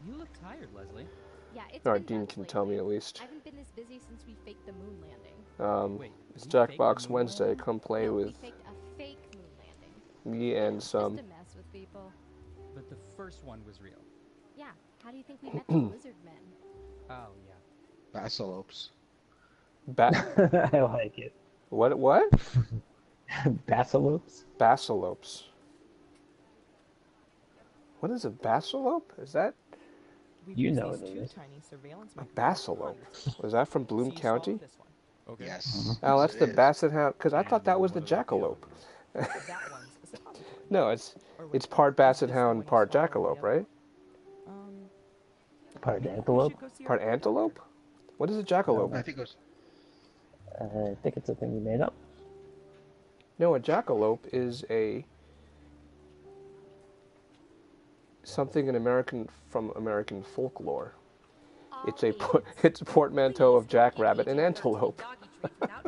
You look tired, Leslie. Yeah, it's Our been Dean nuts can lately. tell me at least. I haven't been this busy since we faked the moon landing. Wait, It's we faked the Jackbox moon Wednesday. landing? Come play No, we with faked a fake moon landing. me You and know, just some. to mess with people. But the first one was real. Yeah, how do you think we met the lizard men? Oh, yeah. Basalopes. Bat. I like it. What? What? Basalopes? Basalopes. What is a basilope? Is that We've You used know these what it two is. tiny surveillance a microphones for basilope? months. Was that from So Bloom you solved County? this one. Okay. Yes. Oh, yes, that's it the is. basset hound. Because I thought that was the What about the other jackalope. That one's a suppository. No, Or it's wait, part is basset this the hound, one you part swallowed or the jackalope, other right? one? Part Maybe we antelope? should go see our Part eye doctor. antelope? What is a jackalope? I think it was. I think it's a thing you made up. No, a jackalope is a something in American folklore. It's a it's a portmanteau of jackrabbit and antelope.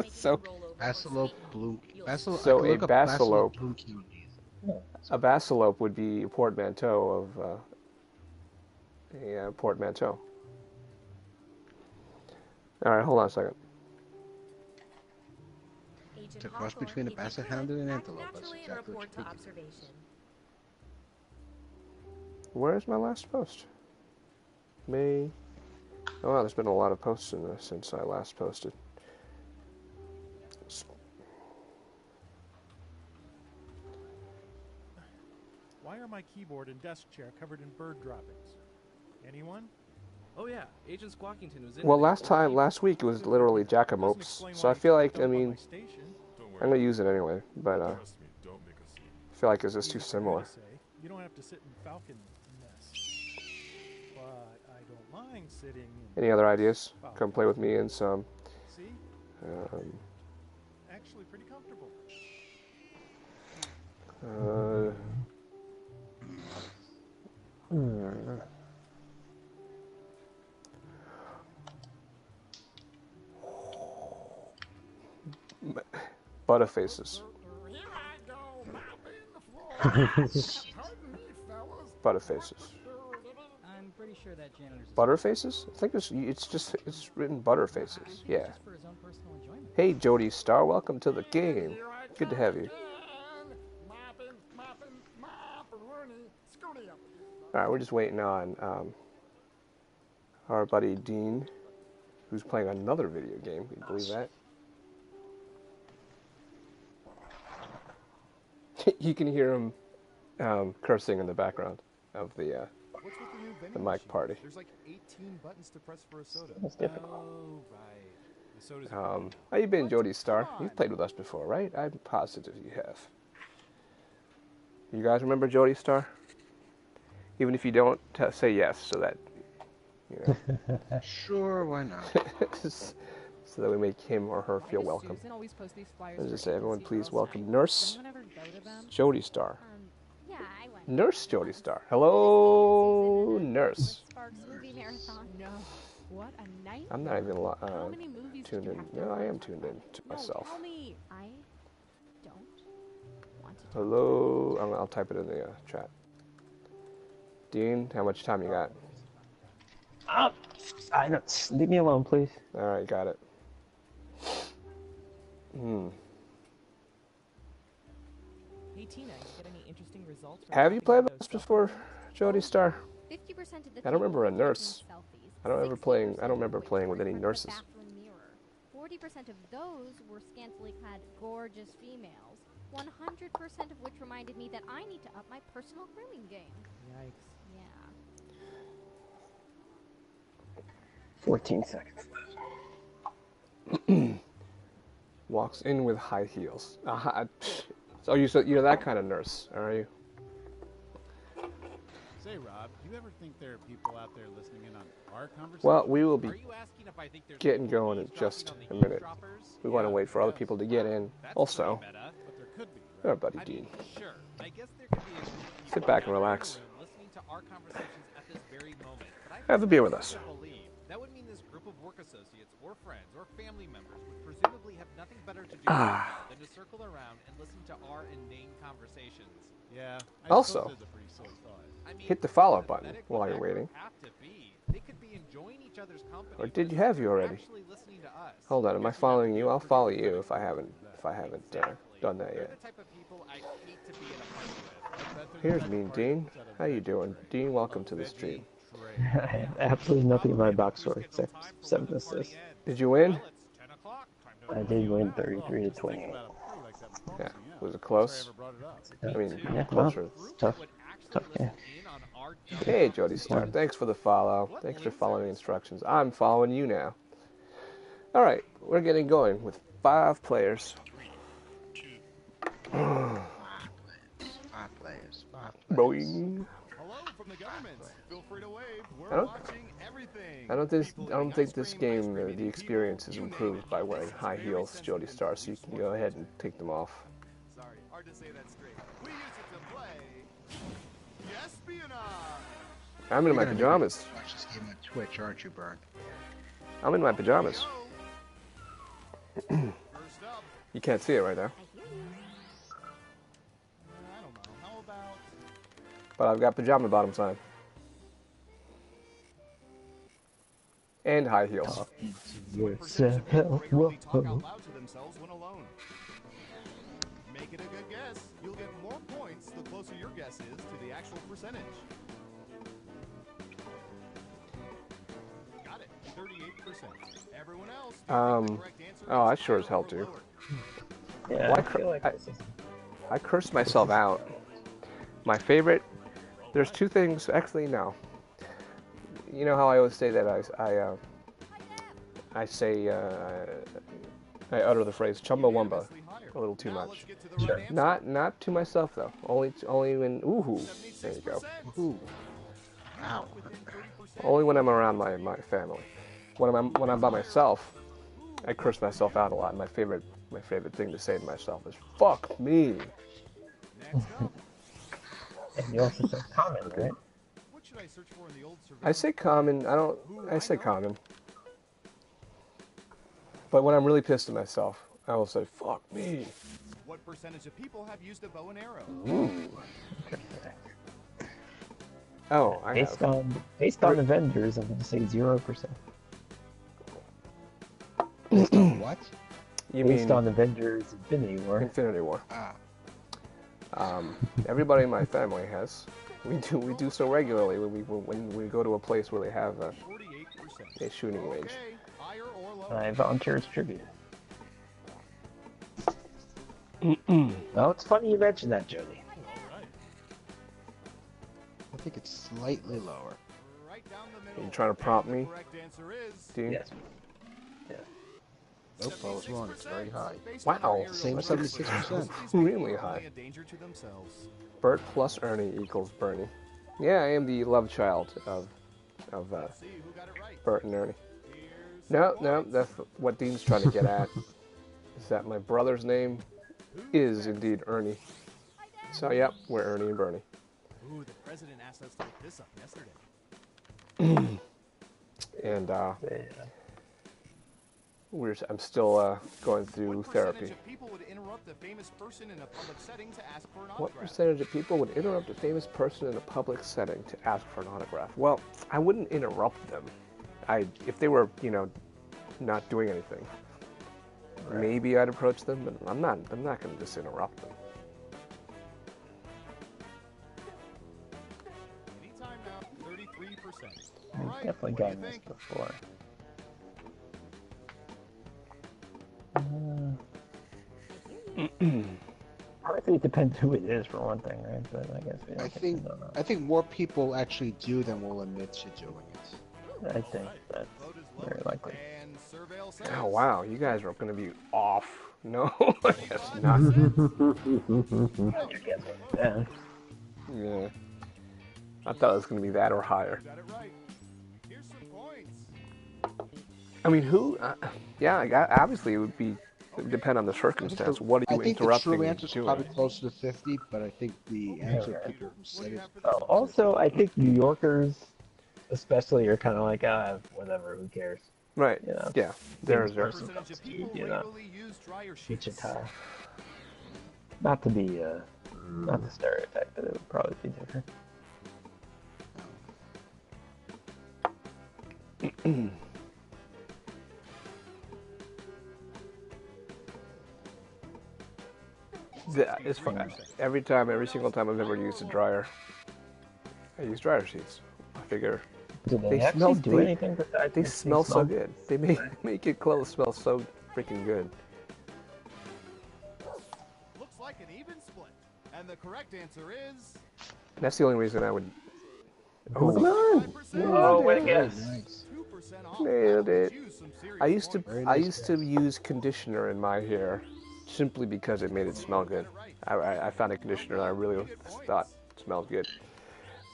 So Basilope Bloom. So I can a look up basilope- Bloom County. a basilope would be a portmanteau of a portmanteau. All right, hold on a second. It's a cross between a basset hound and an antelope. That's exactly what you're thinking. Where is my last post? May. Oh, wow, there's been a lot of posts in this since I last posted. Why are my keyboard and desk chair covered in bird droppings? Anyone? Oh, yeah. Agent Squawkington was in Well, today. last week it was literally Doesn't jackalope. explain So why I feel like, jumped I on mean, my station. I'm gonna use it anyway, but Trust me, don't make a scene. I feel like it's just Easy too for you similar. to say. You don't have to sit in falcon nest. But I don't mind sitting in. Any other ideas? Come play with me and some. See? Actually pretty comfortable. Butterfaces. Here I go, mopping the floor. Pardon me, fellas. Butterfaces. I'm pretty sure that janitor's Butterfaces? I think it's written Butterfaces. Yeah. just for his own personal enjoyment. Hey, Jody Star, welcome to the game. Here I Good to come have you. again. Mopping, Rooney. Scooty up. All right, we're just waiting on our buddy Dean, who's playing another video game. Can you believe that? You can hear him cursing in the background of the What's with the new vending mic machine? party. There's like 18 buttons to press for a soda. That's difficult. Oh, right. The soda's How you been, Jody Star? You've played with us before, right? I'm positive you have. You guys remember Jody Star? Even if you don't, say yes, so that you know, Sure, why not? so that we make him or her feel welcome. Susan always post these flyers Let's for just say, everyone, agency please girls' welcome night. Nurse Does anyone ever go to them? Jody Star. Yeah, I went. Nurse Jody Star. Hello, Nurse. Sparks movie marathon. No. What a night. I'm not even How many movies tuned did you in. have to No, I am watch? tuned in to No, myself. tell me. I don't want to. Hello. I'll type it in the chat. Dean, how much time you got? I don't. Leave me alone, please. All right, got it. Hey Tina, you get any interesting results? From Have you tapping played on with those us cell before, phones? Jody Star? 50% of the I don't remember a people were nurse. taking selfies. I don't remember 60% playing with were any in front of the nurses. bathroom mirror. 40% of those were scantily clad, gorgeous females. 100% of which reminded me that I need to up my personal grooming game. Yikes. Yeah. 14 seconds. Walks in with high heels. So you're that kind of nurse, are you? Say, Rob, do you ever think there are people out there listening in on our conversation? Well, we will be Are you asking if I think there's getting people going in eavesdropping just on the a minute. eavesdroppers? We want to Yeah, wait for other yes. people to get in. That's Also, pretty meta. But there could be, our right? buddy I Dean. mean, sure. I guess there could be a group of Sit people back and gathered in a relax. room listening to our conversations at this very moment. But I Have a beer with us. can't believe that would mean this group of work associates or friends or family members would presumably have nothing better to do than to circle around and listen to our inane conversations. Yeah. Also, That's a pretty silly thought. I mean, hit the follow how button pathetic while would you're that waiting. group have to be? They could be enjoying each other's company. Or but did you instead have you they're already? actually listening to us. Hold on, am I Guess we'd have to following be you? a I'll pretty follow good you critic if I haven't done that They're yet. the type of people I hate to be in a party with. I bet they're the Here's type me, of party Dean. that's at a How you veggie doing? tray. Dean, welcome A to the veggie stream. tray. I have absolutely nothing in my backstory except 7 assists. Did you win? Well, it's 10 o'clock. Time to I did win Oh, 33 to just thinking 28. about a crew like that would Yeah. bump me out. Was it That's close? why I ever brought it up. I mean, Yeah, closer. Tough. Tough game. Hey, Jody Star. Thanks for the follow. Thanks for following instructions. I'm following you now. All right, we're getting going with 5 players. 5 players. Boing. Hello from the government. Feel free to wave. I We're don't- watching everything. I don't People think eating this ice cream, game, the eating experience is people, you name improved it. by wearing It's high very heels, sensitive Jody and Star, so you can go ahead and take them off. Sorry, hard to say that straight. We use it to play espionage. I'm in You're my gonna pajamas. Watch this game on Twitch, aren't you, Bern? I'm in my pajamas. First up, You can't see it right now, I don't know. How about but I've got pajama bottoms on. And high heels. what percentage of people regularly talk out loud to themselves when alone? Make it a good guess. You'll get more points the closer your guess is to the actual percentage. Got it. 38%. Everyone else, do you think the correct answer Oh, I is sure as hell higher do. or lower? Yeah, Well, I feel like this is I cursed myself out. My favorite, there's 2 things, actually no. You know how I always say that I utter the phrase Chumbawamba a little too Now much. let's get to the right answer. Not to myself though. Only when ooh. There you go. 76%. Ooh. Wow. Within 30%. Only when I'm around my family. When I'm by myself, I curse myself out a lot. My favorite thing to say to myself is "fuck me." Next up, and you also said common, right? what should I search for in the old I say common. I say common. But when I'm really pissed at myself, I will say "fuck me." What percentage of people have used a bow and arrow? Oh, I Based have. on Avengers, I'm gonna say 0%. Based on what? You Based mean on Avengers Infinity War. Infinity War? Ah. Everybody in my family has. We do so regularly when we go to a place where they have 48%. a shooting range. Okay, higher or lower? I volunteer as tribute. Oh, it's funny you mentioned that, Jody. All right. I think it's slightly lower. Right down the middle. You trying to prompt The me, correct answer is Dean? Yes. Yeah. Nope, I was wrong. It's very high. based on Wow. their aerial Same That's 76%. these people really are high. only a danger to themselves. Bert plus Ernie equals Bernie. Yeah, I am the love child of Let's see who got it right. Bert and Ernie. Here's No, the no, points. that's what Dean's trying to get at. Is that my brother's name is indeed Ernie. So, yep, we're Ernie and Bernie. Ooh, the president asked us to look this up yesterday. And Yeah. I'm still going through What percentage therapy. of people would interrupt a famous person in a public setting to ask for an What autograph? percentage of people would interrupt a famous person in a public setting to ask for an autograph? Well, I wouldn't interrupt them. If they were, not doing anything. Maybe I'd approach them, but I'm not going to just interrupt them. Anytime now, 33%. I've All right, definitely what do you gotten this think? before. I think it depends who it is for one thing, right? But I guess we don't I get to think know that. I think more people actually do than will admit to doing it. I think that's Vote is very lowered, likely. and surveil says Oh, wow, you guys are going to be off. No, I guess not. Yeah. Yeah. I thought it was going to be that or higher. got it right. Here's some points. I mean, who? Obviously it would be depend on the circumstance. What are you I think the interrupting true me answer is doing? probably closer to 50, but I think the answer of people who said it. Also, I think New Yorkers, especially, are kind of like, whatever, who cares? Right. You know, Yeah. There's Famous there. person. Percentage of people You know. regularly use dryer sheets. Wichita. Not to be Not the stereotype, but it would probably be different. It's fun. Every single time I've ever used a dryer, I use dryer sheets. I figure Do they actually do anything besides they smell so good. They make your clothes smell so freaking good. Looks like an even split. And the correct answer is... That's the only reason I would. Come on! Oh, wait again. Nice. Nailed it. I used to use conditioner in my hair simply because it made it smell good. I found a conditioner that I really thought smelled good,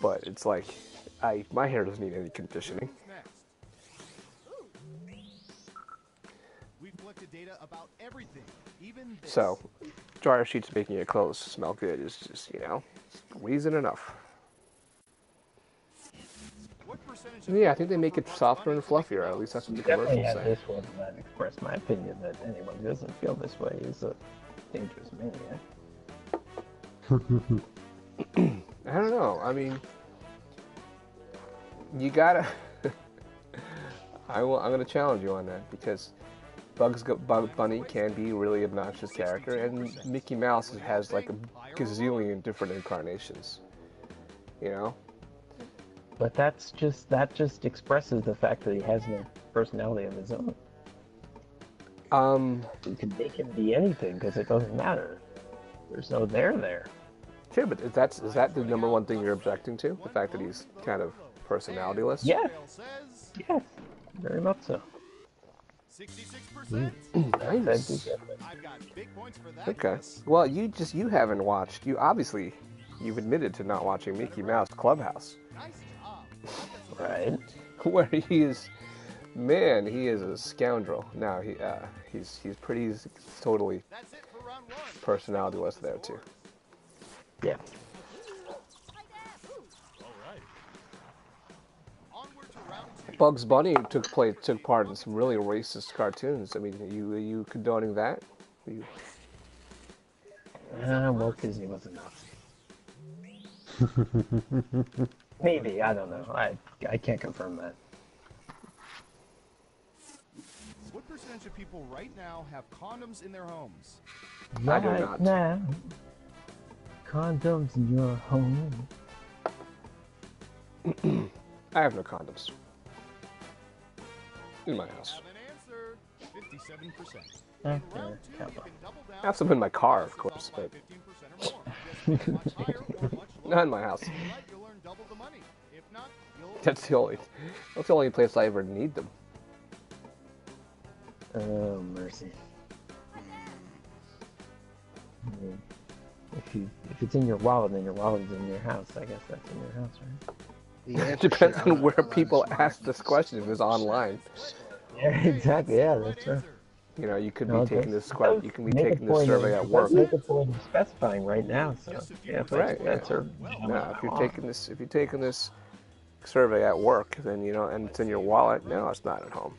but it's like my hair doesn't need any conditioning. We've collected data about everything, even this. So, dryer sheets making your clothes smell good is just, reason enough. Yeah, I think they make it softer and fluffier. At least that's what the commercials say. This one that expressed my opinion that anyone who doesn't feel this way is a dangerous maniac. I don't know. I mean, you gotta. I'm gonna challenge you on that because Bugs Bunny can be a really obnoxious character, and Mickey Mouse has like a gazillion different incarnations. You know. But that just expresses the fact that he has no personality of his own. You can make him be anything because it doesn't matter. There's no there. Sure, but is that the number one thing you're objecting to? The fact that he's kind of personalityless? Yes. Yes. Very much so. 66%. Nice. I've got big points for that. Okay. Well, you haven't watched. You've admitted to not watching Mickey Mouse Clubhouse. Right. Where he is a scoundrel. No, he's totally personalityless there too. Yeah. Bugs Bunny took part in some really racist cartoons. I mean, are you condoning that? Well, because he was a Nazi. Maybe, I don't know. I can't confirm that. What percentage of people right now have condoms in their homes? I do not. Now, condoms in your home. I have no condoms in my house. Have an answer. 57%. Okay, I have some in my car, of course, but not in my house. That's the only place I ever need them. Oh, mercy. If it's in your wallet, then your wallet is in your house. I guess that's in your house, right? It depends on where people ask this question. If it's online. Yeah, exactly. Yeah, that's right. You could be taking this You can be taking this survey at work. Make a point of specifying right now. So yeah, right. No, if you're taking this survey at work, then and it's in your wallet. No, it's not at home.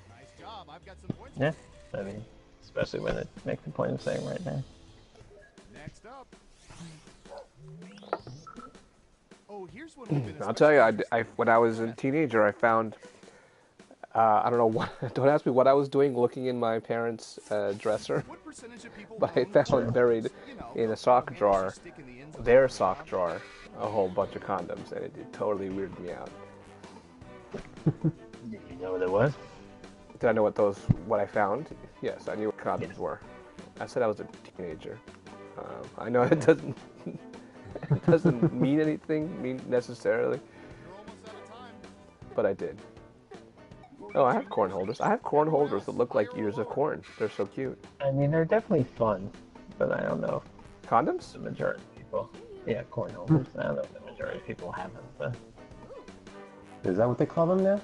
Yeah, I mean, especially when it makes the point of saying right now. Next up. Oh, here's one. I'll tell you, when I was a teenager, I found. I don't know what. Don't ask me what I was doing, looking in my parents' dresser. But I found buried in a sock drawer, their sock drawer, a whole bunch of condoms, and it totally weirded me out. Did you know what it was? Did I know what I found? Yes, I knew what condoms were. I said I was a teenager. I know it doesn't mean anything necessarily, but I did. Oh, I have corn holders. I have corn holders that look like ears of corn. They're so cute. I mean, they're definitely fun, but I don't know. Condoms? The majority of people. Yeah, corn holders. I don't know if the majority of people have them, but... Is that what they call them now?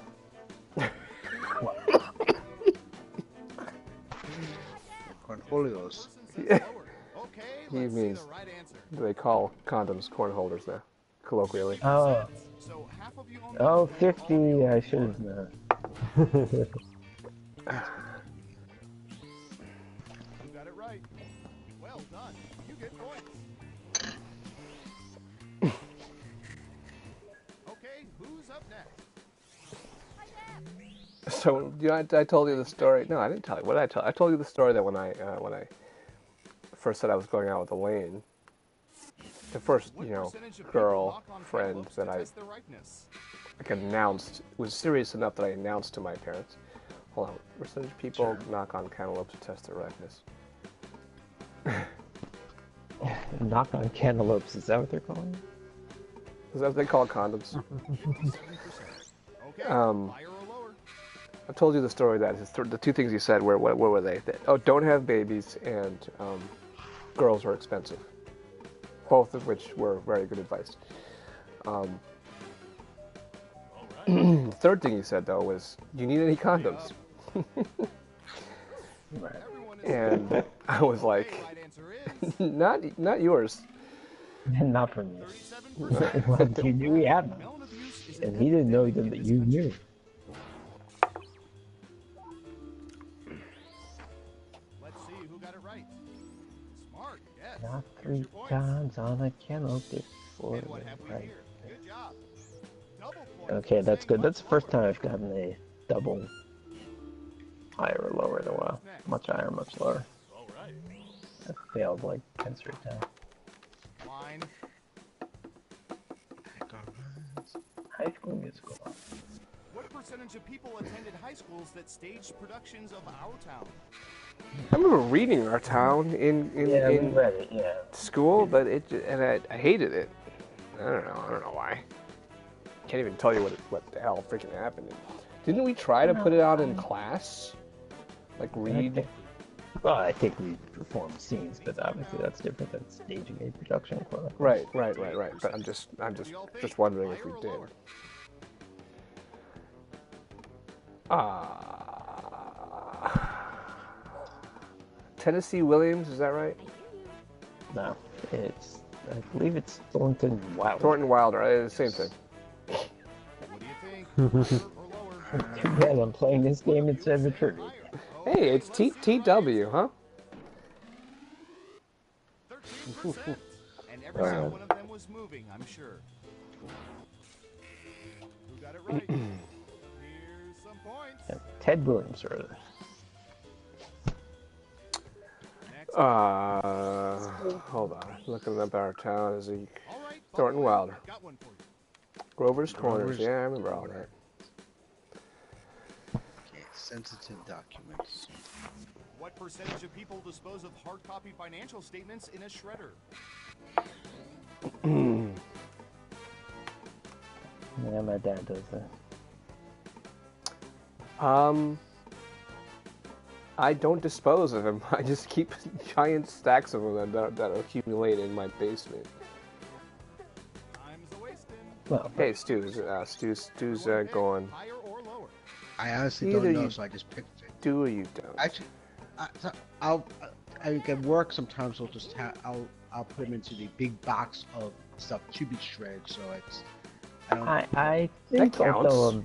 Cornholios. Yeah. He means they call condoms corn holders now, colloquially. Oh. 50, I should have known. You got it right. Well done. You get points. So, you know, I told you the story. No, I didn't tell you. What did I tell? I told you the story that when I first said I was going out with Elaine, the first, you know, girl friend that I like announced was serious enough that I announced to my parents. Hold on, percentage of people knock on cantaloupes to test their ripeness. Knock on cantaloupes, is that what they're calling it? Is that what they call condoms? I told you the story that the two things you said were, what were they? Oh, don't have babies and girls are expensive. Both of which were very good advice. The third thing you said, though, was, do you need any condoms? And I was like, not yours. Not from you. Well, you knew he had them. And he didn't know that you knew. Let's see who got it right. Smart, yes. Not 3 times on a cantaloupe before. Right. Good job. Okay, that's good. That's the first time I've gotten a double higher or lower in a while. Much higher, much lower. I failed like 10 straight times. Line. High school musical. What percentage of people attended high schools that staged productions of Our Town? I remember reading Our Town in we read it, school, but I hated it. I don't know why. Can't even tell you what the hell freaking happened. Didn't we try to put it out in class? Like read? Well, I think we performed scenes, but obviously that's different than staging a production. Right. But I'm just wondering if we did. Tennessee Williams, is that right? No, I believe it's Thornton Wilder. Thornton Wilder, same thing. Too bad I'm playing this game instead of a tribute. Hey, it's TW, huh? 13%. And every single one of them was moving, I'm sure. Who got it right? Here's some points. Yeah, Ted Williams, or hold on. Looking up Our Town is Thornton Wilder. Grover's Corners. Yeah, I remember all that. Okay, sensitive documents. What percentage of people dispose of hard copy financial statements in a shredder? yeah, my dad does that. I don't dispose of them. I just keep giant stacks of them that accumulate in my basement. Well, hey, Stu's going. I honestly don't know, so I just picked it. Do or you don't? Actually, I can work sometimes. I'll put them into the big box of stuff to be shredded. So it's. I think that counts. Also,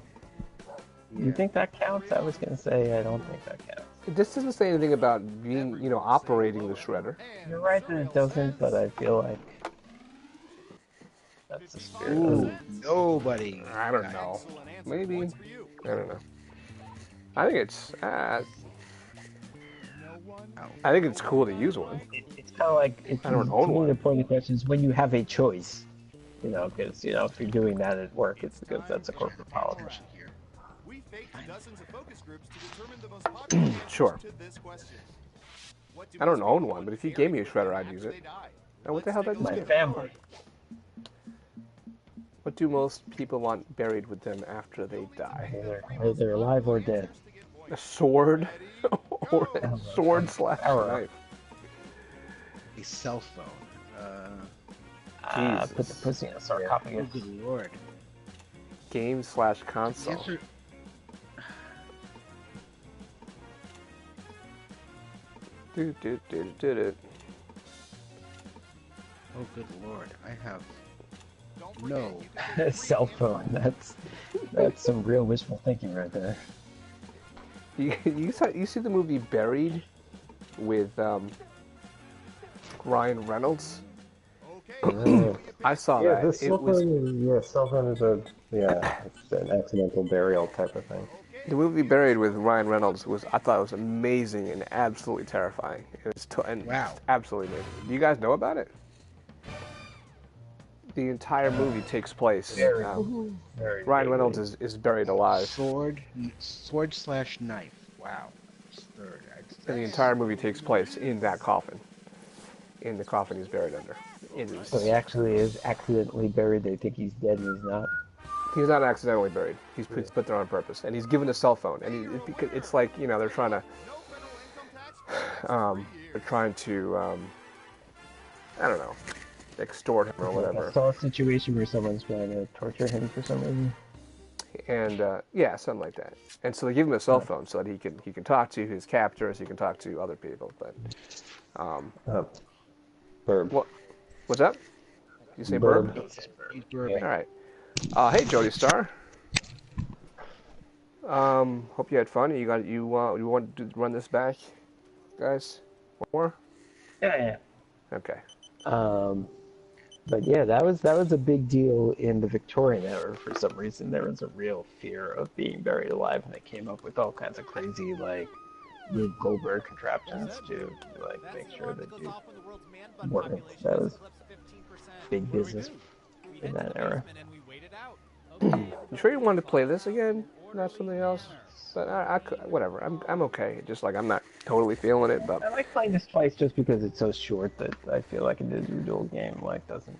you think that counts? I was gonna say I don't think that counts. This doesn't say anything about being, operating the shredder. You're right that it doesn't, but I feel like that's the spirit of it. Nobody. I don't know. Maybe. I don't know. I think it's. I think it's cool to use one. It's kind of like I don't own one. The point of the question is when you have a choice, because if you're doing that at work, it's because that's a corporate policy. We faked dozens of focus groups to determine the most popular Sure. to this question. I don't own one, but if you gave me a shredder, I'd use it. Now, what the hell did I just My get? family. What do most people want buried with them after they die? Whether they're alive or dead. A sword? Or a sword / knife? A cell phone. Put the pussy in a sarcophagus. Oh, good lord. Game / console. Answer. Do. Oh, good lord. I have no cell phone. That's some real wishful thinking right there. You see the movie Buried with Ryan Reynolds? I saw Yeah, that. this It cell was phone, cell phone is it's an accidental burial type of thing. the movie Buried with Ryan Reynolds was. I thought it was amazing and absolutely terrifying. It was Wow. absolutely amazing. Do you guys know about it? The entire movie takes place. Very Ryan Reynolds vaguely. is buried alive. Sword/knife. Wow. Third. And the entire movie takes place in that coffin. In the coffin he's buried under. It is. So he actually is accidentally buried. They think he's dead and he's not. He's not accidentally buried. He's put there on purpose, and he's given a cell phone. And it's like they're trying to, I don't know, extort him or whatever. I saw a situation where someone's trying to torture him for some reason. And something like that. And so they give him a cell phone so that he can talk to his captors, he can talk to other people. But Burb. What's that? You say burb? He's burping. All right. Hey, Jody Star. Hope you had fun. You want to run this back, guys? One more? Yeah. Okay. But yeah, that was a big deal in the Victorian era. For some reason, there was a real fear of being buried alive, and they came up with all kinds of crazy Rube Goldberg contraptions to make sure that you weren't. That was big business in that era. You sure you wanted to play this again? Not something else? But whatever. I'm okay. Just I'm not totally feeling it, but I like playing this twice just because it's so short that I feel like an individual game doesn't.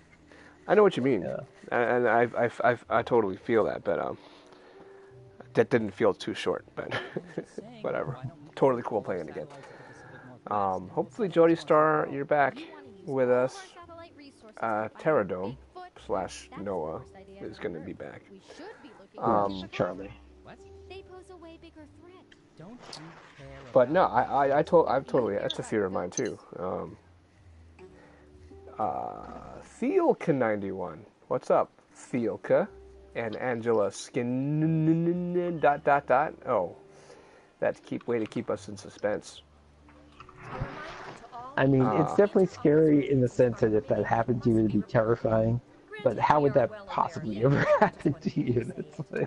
I know what you mean, Yeah. and I totally feel that, but that didn't feel too short. But whatever. Totally cool playing it again. Hopefully, Jody Star, you're back with us. Terradome / Noah is going to be back. Charlie. But no, I've totally, that's a fear of mine too. Thielka91, what's up, Thielka? And Angela Skin ... Oh, that's way to keep us in suspense. I mean, it's definitely scary in the sense that if that happened to you, it'd be terrifying. But how would that possibly ever happen to you?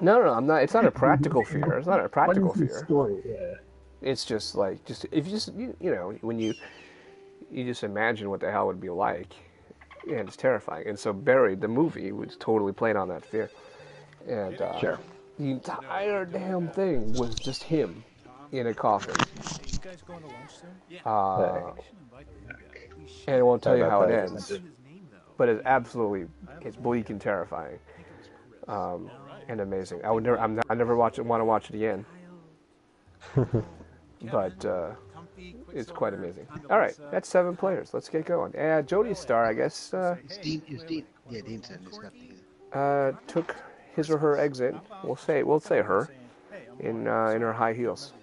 No, I'm not. It's not a practical fear. It's not a practical what is fear. The story? Yeah. It's just if when you just imagine what the hell it would be like, and it's terrifying. And so Buried, the movie, was totally playing on that fear. And sure. The entire damn thing was just him in a coffin. You guys going to lunch soon? And it won't tell you how it ends. But it's bleak and terrifying, and amazing. I never want to watch it again. But it's quite amazing. All right, that's 7 players. Let's get going. Jody Star, I guess, Dean said it's got took his or her exit. We'll say her in her high heels.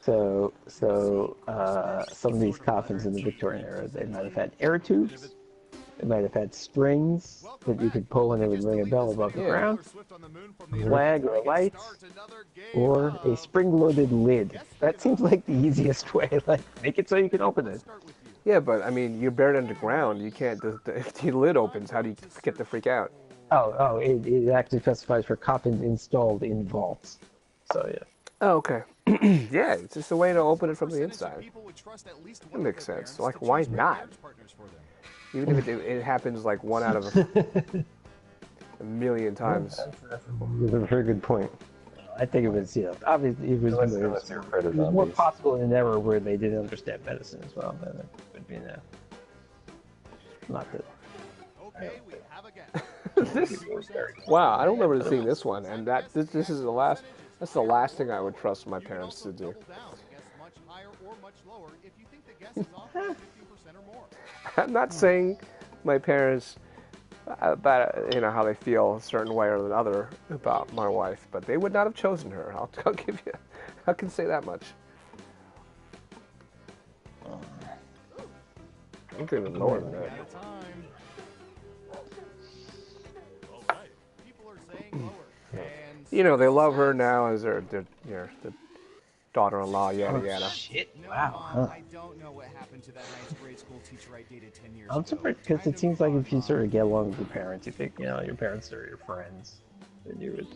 So some of these coffins in the Victorian era, they might have had air tubes. They might have had strings that you could pull and it would ring a bell above the ground, a flag or a light, or a spring-loaded lid. That seems like the easiest way. Make it so you can open it. Yeah, but I mean, you're buried underground. You can't. If the lid opens, how do you get the freak out? Oh, it actually specifies for coffins installed in vaults. So yeah. Oh, okay. Yeah, it's just a way to open it from the inside. That makes sense. Why not? Even if it happens 1 out of a million times. That's a very good point. I think it was, obviously it was more possible in an era where they didn't understand medicine as well. Than it would be now. Not that. Wow, I don't remember seeing this one, and this is the last. That's the last thing I would trust my parents to do. I'm not saying my parents about how they feel a certain way or another about my wife, but they would not have chosen her. I'll give you. I can say that much. I'm even lower than that. They love her now as the daughter-in-law, yada Oh, yada. shit. No, Wow. Mom, Huh. I don't know what happened to that nice grade school teacher I dated 10 years I'm ago. surprised because Time it to seems move like on, if you Mom. sort of get along with your parents, you think, your parents are your friends, then you would,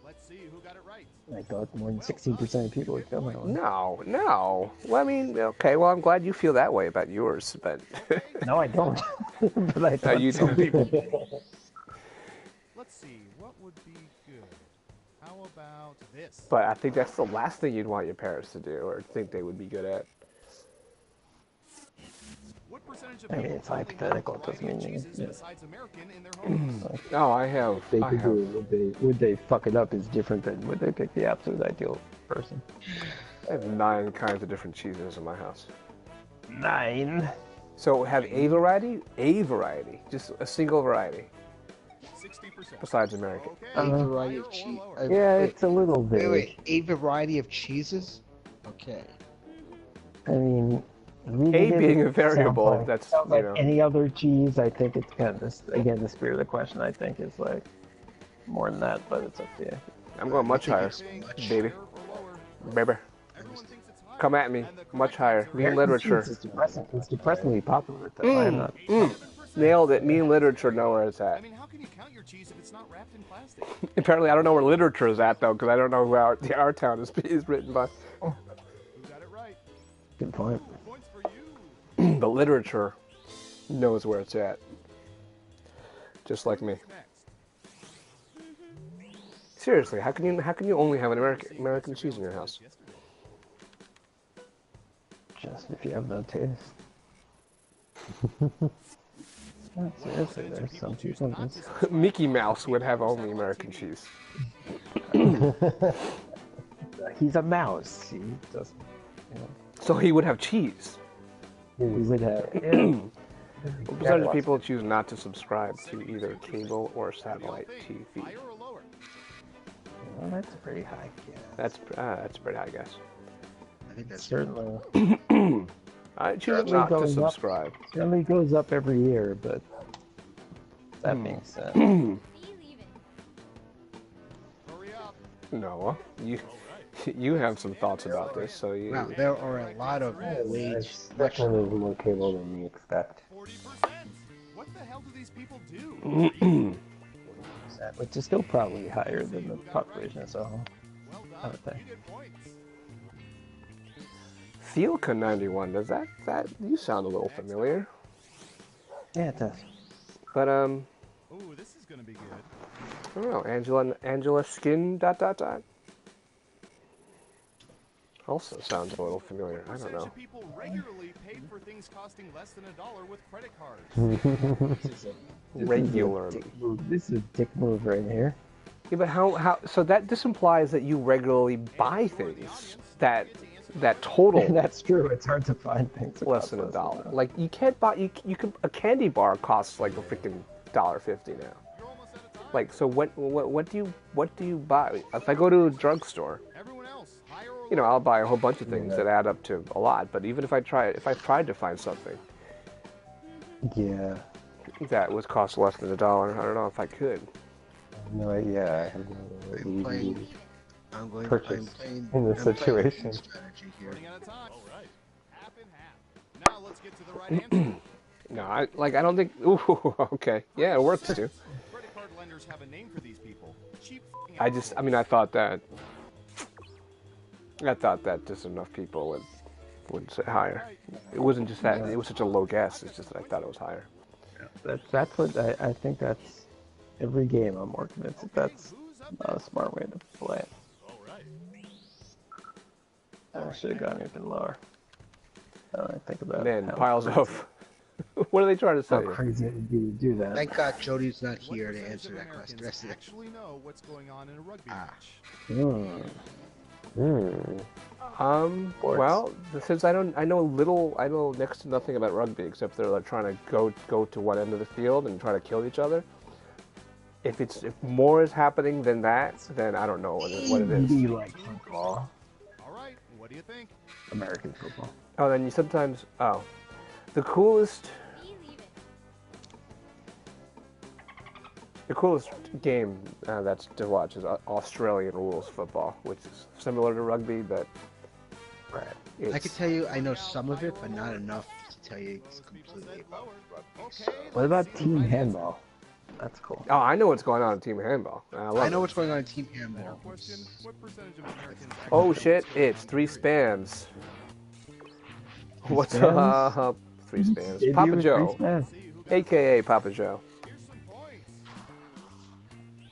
Let's see who got it right. I thought more than 16% of people would feel that way. No, no. Well, I mean, okay. Well, I'm glad you feel that way about yours, but No, I don't. But I thought you some do. people did. Let's see, what would be good? How about this? But I think that's the last thing you'd want your parents to do, or think they would be good at. What percentage of I mean, people it's currently have a hypothetical. It variety doesn't of mean cheeses yeah. besides American in their homes? No, I have. They I could have. do it. Would they fuck it up is different than would they pick the absolute ideal person. I have 9 kinds of different cheeses in my house. 9. So have a variety? A variety. Just a single variety. 60%. Besides American. A variety of cheese. Yeah, it's a little vague. Wait. A variety of cheeses? Okay. I mean, reading A it, being it a variable, sounds like, that's, sounds you like know. any other cheese. I think it's kind of this, again, the spirit of the question. I think is like more than that, but it's up to you. I'm going much think higher, it's much baby. Baby. Everyone thinks it's high. Come at me. And the Much correct higher. answer Me and is literature. It's depressing. It's depressingly popular. Though. I'm not. Nailed it. Me and literature know where it's I at. mean, how can you count your cheese if it's not wrapped in plastic? Apparently, I don't know where literature is at, though, because I don't know who our town is written by. Who got it right? Good point. Points for you. But literature knows where it's at. Just like me. Next. Seriously, how can you only have an American cheese in your house? Just if you have no taste. No, seriously, there's some people. Just... Mickey Mouse would have only American cheese. He's a mouse. He doesn't. So he would have cheese. He would have. Yeah. What percentage of people choose not to subscribe to either cable or satellite TV? Higher or lower? Well, that's a pretty high guess. That's a pretty high guess. I think that's Certainly. I choose Certainly not to going up. subscribe. Certainly goes up every year, but that being said, Believe it. Hurry up. Noah, you have some thoughts about this, so you. Wow, there are a lot of wage. It's definitely more cable than you expect. 40%. What the hell do these people do? which is still probably higher than the population as a whole. Well I done. would think. You get points. Fielka 91. Does that you sound a little familiar? Yeah, it does. But Ooh, this is gonna be good. I don't know. Angela Skin ... Also sounds a little familiar. I don't Percentage know. of people regularly paid for things costing less than $1 with credit cards. Regularly. This is a dick move right here. Yeah, but how? So this implies that you regularly buy things that total That's true. It's hard to find things that less cost than $1. $1. Like you can't buy you can a candy bar costs like a freaking $1.50 now. Like so what do you buy? If I go to a drugstore, Everyone else, higher or you know, I'll buy a whole bunch of things that add up to a lot. But even if I tried to find something Yeah. that was cost less than $1, I don't know if I could. No, yeah, I have no idea I'm what you playing. purchase I'm in this playing situation. strategy here. running out of time. All right. Half and half. Now let's get to the right answer. No, I don't think. Ooh, okay, yeah, it works too. Credit card lenders have a name for these people. Cheap f***ing I thought that just enough people would say higher. It wasn't just that it was such a low guess. It's just that I thought it was higher. That's what I think. That's every game. I'm more convinced that that's not a smart way to play it. I should have gone even lower. I think about Man, how piles crazy- of. What are they trying to How say? crazy it would be to do that. Thank God Jody's not What here to percentage answer of that question. Americans The rest of it. actually know what's going on in a rugby Ah. match? Well, since I know next to nothing about rugby except they're like trying to go to one end of the field and try to kill each other. If more is happening than that, then I don't know what it Maybe is. like football, All right. What do you think? American football. Oh, then you sometimes the coolest. Believe The coolest game that's to watch is Australian rules football, which is similar to rugby, but Right. it's, I can tell you, I know some of it, but not enough to tell you it's completely about rugby. So. What about team handball? That's cool. Oh, I know what's going on in team handball. I know what's going on in team handball. Question: What percentage of Americans Oh shit! It's 3 spans. What's spans? up? 3 spans. Debut Papa with Joe, 3 spans. aka Papa Joe. Here's some points.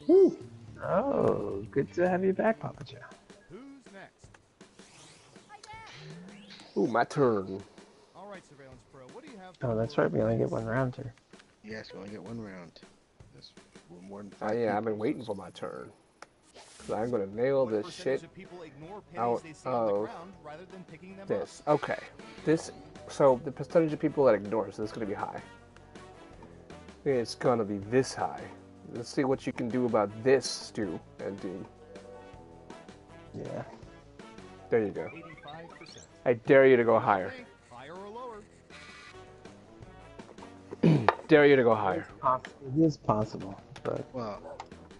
Woo. Oh, good to have you back, Papa Joe. Who's next? Ooh, my turn. All right, Surveillance Pro. What do you have? Oh, that's right. We only get one round here. Yes, we only get one round. That's more than Oh 5 yeah, I've people. been waiting for my turn. So I'm gonna nail What this percentage shit of people ignore out pennies they see on the of ground rather than picking them this. Okay, this. So the percentage of people that ignore, so this is gonna be high. It's gonna be this high. Let's see what you can do about this, Stu and Dean. Yeah. There you go. up? 85%. I dare you to go higher. Okay, higher or lower? Dare you to go higher. It is possible, but Well,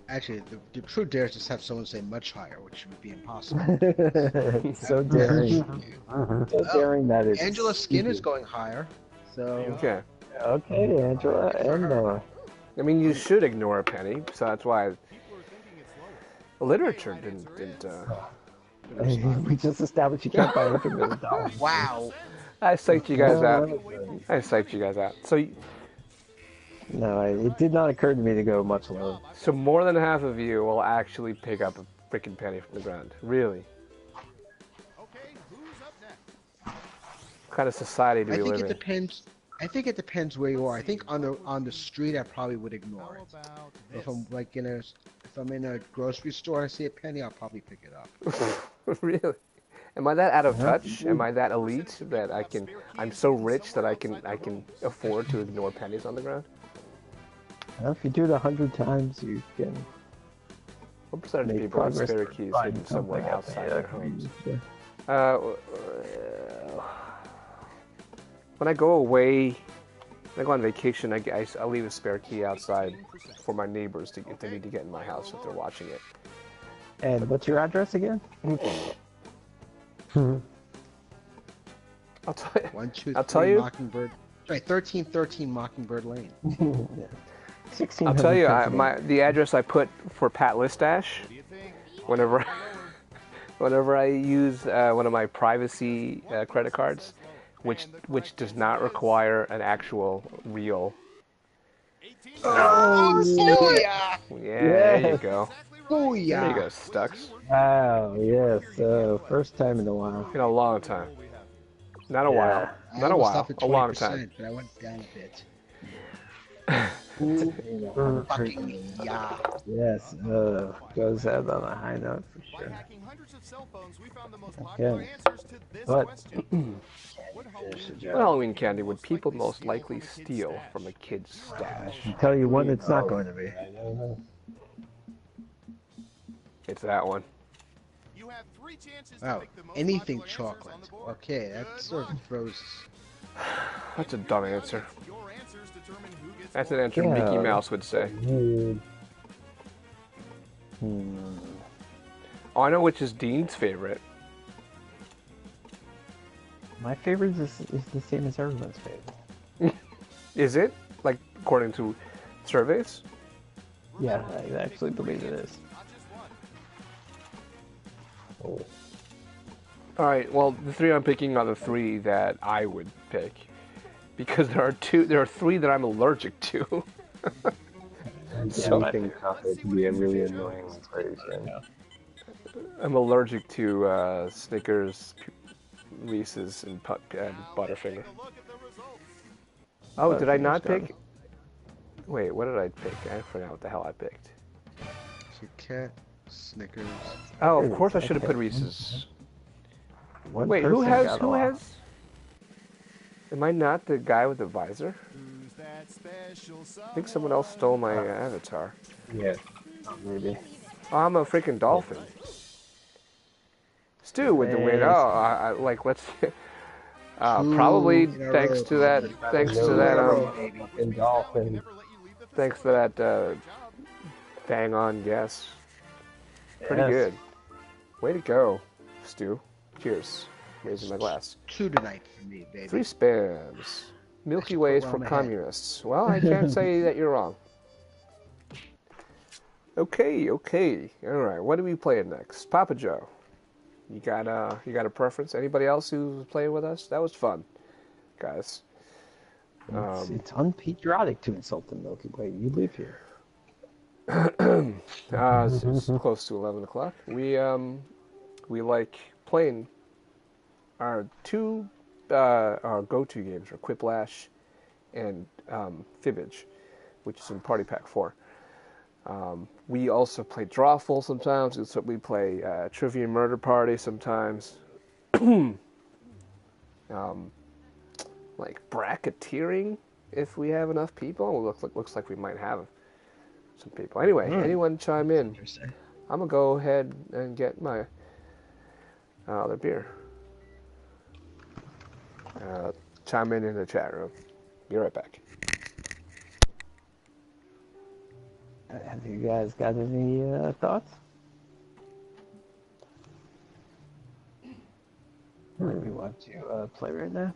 actually, the true dare is just have someone say much higher, which would be impossible. it's so daring. So daring that it's. Angela's skin is stupid. going higher, so Okay. Okay, Angela and Noah. I mean, you should ignore a penny, so that's why People are thinking it's lower. literature Right didn't answer We just established you can't buy anything with $1. wow. I psyched you guys out. I psyched you guys out. No, it did not occur to me to go much lower. So more than half of you will actually pick up a freaking penny from the ground. Really? Okay, who's up next? What kind of society do I we think live it in? depends. I think it depends where you are. I think on the street, I probably would ignore How it. about If this? I'm like if I'm in a grocery store, I see a penny, I'll probably pick it up. Really? Am I that out of Yeah. touch? Am I that elite that I'm so rich that I can afford to ignore pennies on the ground? Well, if you do it 100 times, you can What percentage of make people have progress. spare toward keys finding hidden somewhere something outside out their homes? there. When I go away, when I go on vacation, I'll leave a spare key outside for my neighbors if they need to get in my house if they're watching it. And what's your address again? I'll tell you. 1, 2, I'll 3 tell you. Mockingbird. Sorry, 1313 Mockingbird Lane. Yeah. 1600 I'll tell you, Pennsylvania. the address I put for Pat Listash, What do you think? whenever Higher or lower? whenever I use one of my privacy credit cards, which does not require an actual real. 18. Oh, Yeah, there you go. There you booyah! go, Stux. Wow, yes. First time in a while. In a long time. Not a Yeah. while. I Not a almost while. up at A long time. 20%, but I went down a bit. Fucking Fucking yeah. yes, goes out on a high note for By sure. hacking hundreds of cell phones, we found the most popular Okay. answers to this But- question. What Halloween There's a candy joke. What Halloween candy would people most likely steal from a kid's stash? I'll tell you one it's not going to be. It's that one. You have 3 chances to Wow, pick the most anything popular answers chocolate. on the board. Okay, that Good sort luck. of throws. That's a dumb answer. Your answers determine who gets That's an more answer Yeah. Mickey Mouse would say. Oh, I know which is Dean's favorite. My favorite is the same as everyone's favorite. Is it? Like, according to surveys? Yeah, I actually believe it is. Not just one. Oh. Alright, well, the 3 I'm picking are the 3 that I would pick. Because there are 3 that I'm allergic to. So- Anything chocolate can be a really annoying phrase. Yeah. I'm allergic to Snickers, Reese's, and Butterfinger. Take a look at the results. Oh, did I not Butterfinger's pick? Wait, what did I pick? I forgot what the hell I picked. Kit Kat, Snickers. Oh, of course I should have put Reese's. One Wait, who person has? got Who off. has? Am I not the guy with the visor? Who's that special I think someone else stole my avatar. Yeah. Maybe. Oh, I'm a freaking dolphin. Stu with the win. Oh, like let's. Probably Two in a thanks row. to that. Thanks to that. And dolphin. Thanks to that Bang on guess. Pretty Yes. good. Way to go, Stu. Cheers. Raising my glass. 2 tonight for me, baby. 3 spams. Milky Put Ways where for I'm at. communists. Well, I can't say that you're wrong. Okay. All right, what are we playing next? Papa Joe. You got a preference? Anybody else who's playing with us? That was fun, guys. It's unpatriotic to insult the Milky Way. You live here. It's close to 11 o'clock. We like playing our our go-to games are Quiplash and Fibbage, which is in Party Pack 4. We also play Drawful sometimes. So we play Trivia Murder Party sometimes. Like bracketeering if we have enough people. Looks like we might have some people. Anyway, anyone chime in? I'm gonna go ahead and get my other beer. Chime in the chat room. Be right back. Have you guys got any thoughts? What do we want to play right now?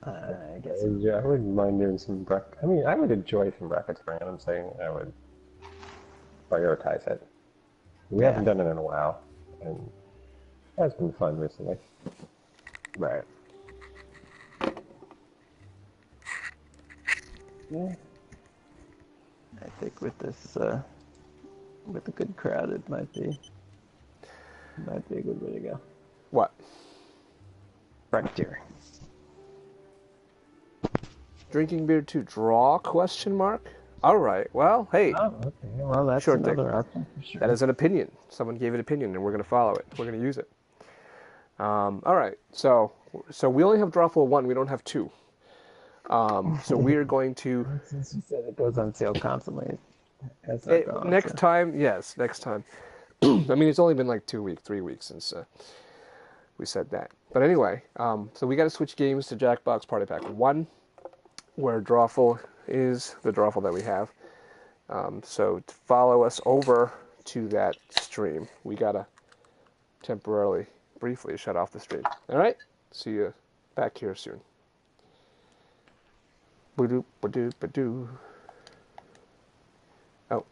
I guess. Yeah, I wouldn't mind doing some I mean, I would enjoy some racketeering. I'm saying I would prioritize it. We haven't done it in a while, and it has been fun recently. Right. Yeah. I think with this, with a good crowd, it might be a good way to go. What? Racketeering. Drinking beer to draw? Question mark. All right. Well, hey. Oh, okay. Well, that's Sure another thing. option for sure. That is an opinion. Someone gave an opinion, and we're going to follow it. We're going to use it. All right. So we only have Drawful 1. We don't have 2. So we are going to. Since you said it goes on sale constantly, Next time. Yes, next time. I mean, it's only been like 3 weeks since we said that. But anyway, so we got to switch games to Jackbox Party Pack 1, where Drawful is the Drawful that we have. So to follow us over to that stream, we got to briefly shut off the stream. All right? See you back here soon. Ba-doop, ba-doop, ba-doo. Oh.